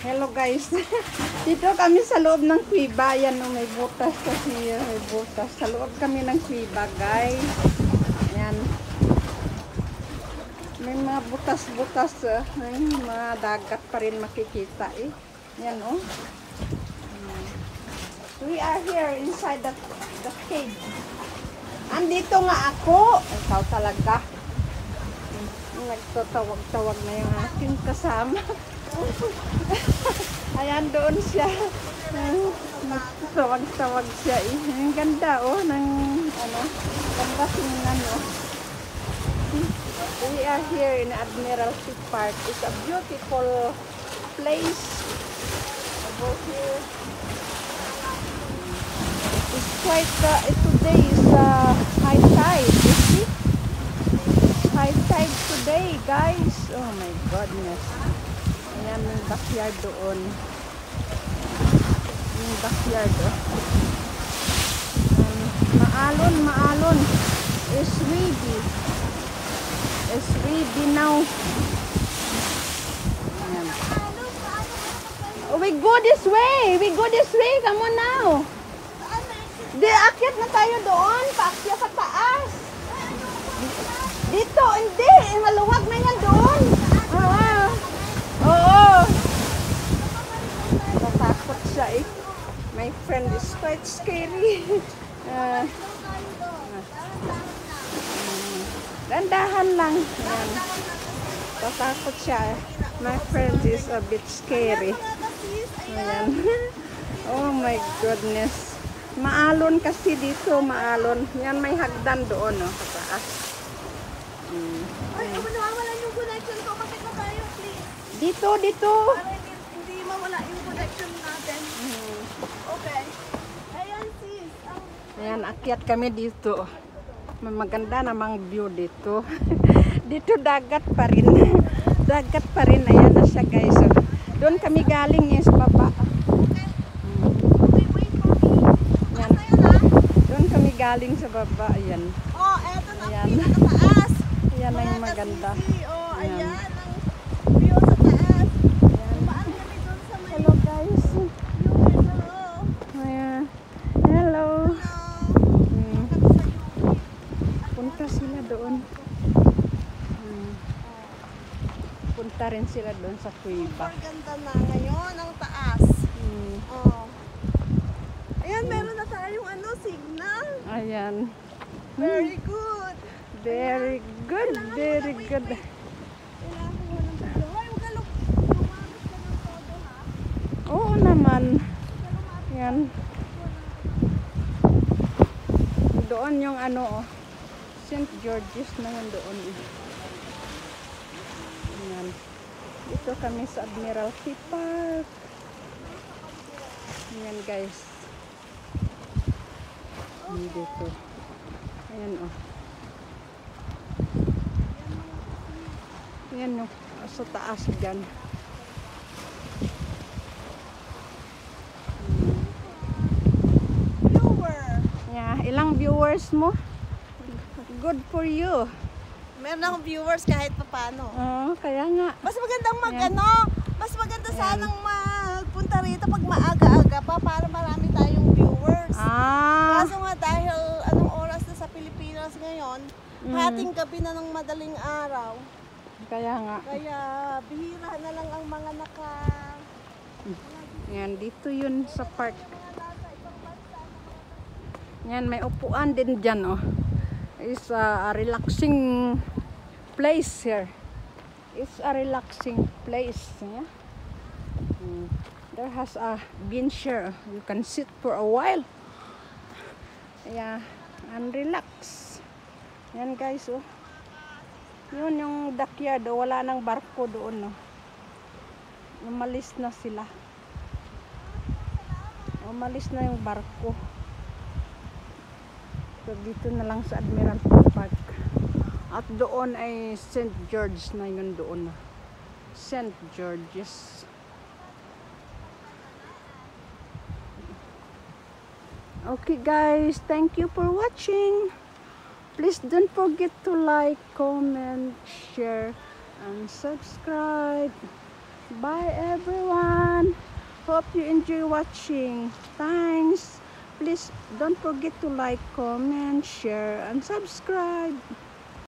Hello guys. Dito kami sa loob ng kuiba. Yan o, may butas kasi. May butas. Sa loob kami ng kuiba guys. Yan. May mga butas-butas. May mga dagat pa rin makikita eh. Yan o. We are here inside the cave. Andito nga ako. Ikaw talaga. Nagtatawag-tawag na yung aking kasama. Ayan, doon siya. Nagtatawag-tawag siya eh. Ang ganda oh, ng ano, ganda tingnan oh. We are here in Admiralty Park. It's a beautiful place. About here. It's quite, today is high tide, you see? High tide today, guys. Oh my goodness. Ayan yung backyard doon. Yung backyard, oh. Maalon. It's ready. It's ready now. Ayan. Oh, we go this way. We go this way. Come on now. Akyat na tayo doon. Paakyat sa taas. Dito, hindi. Maluwag na yan doon. Oo. Natakot siya eh. My friend is quite scary. Dandahan lang. Ayan. Natakot siya. My friend is a bit scary. Ayan. Oh my goodness. Maalon kasi dito, maalon. Yan may hagdan doon, no, sa taas. Ay, nawawala yung connection ko. Bakit na tayo, please? Dito. Para hindi mawala yung connection natin. Okay. Ayan, sis. Ayan, akyat kami dito. May maganda namang view dito. Dito dagat pa rin. Dagat pa rin. Ayan na siya, guys. Doon kami galing sa baba. Galing sa baba, ayan. Oh, eto na ayan. Pinakataas. Ayan ang maganda. Oh, ayan ang view sa taas. Dumaan kami doon sa may... Hello guys. Hello. Ayan. Hello. Punta sila doon. Punta rin sila doon sa kuiba. Ganda na ngayon ang taas. Oh. Ayan, meron na tayong signal. Ayan. Very good. Very good. Very good. Oo naman. Ayan. Doon yung St. George's na yun doon. Ayan. Dito kami sa Admiralty Park. Ayan guys. Dito. Ayan oh. Ayan oh. Sa taas dyan. Viewer. Yeah. Ilang viewers mo? Good for you. Meron akong viewers kahit papano. Oo, kaya nga. Mas magandang mas maganda Ayan. sanang magpunta rito pag maaga-aga pa para marami tayong viewers. Kaso nga dahil anong oras na sa Pilipinas ngayon, hating gabi na ng madaling araw. Kaya nga. Kaya bihira na lang ang mga Yan, dito yun sa park. Yan, may upuan din dyan oh. It's a relaxing place here. It's a relaxing place. Yeah? There has a bench here. You can sit for a while. Yeah, and relax. Yan guys oh. Yun yung backyard oh. Wala nang barko doon oh. Umalis na sila. Umalis na yung barko. So dito na lang sa Admiralty Park. At doon ay St. George na yun doon. St. George's. Okay guys, thank you for watching. Please don't forget to like, comment, share, and subscribe. Bye everyone. hope you enjoy watching. Thanks. Please don't forget to like, comment, share, and subscribe.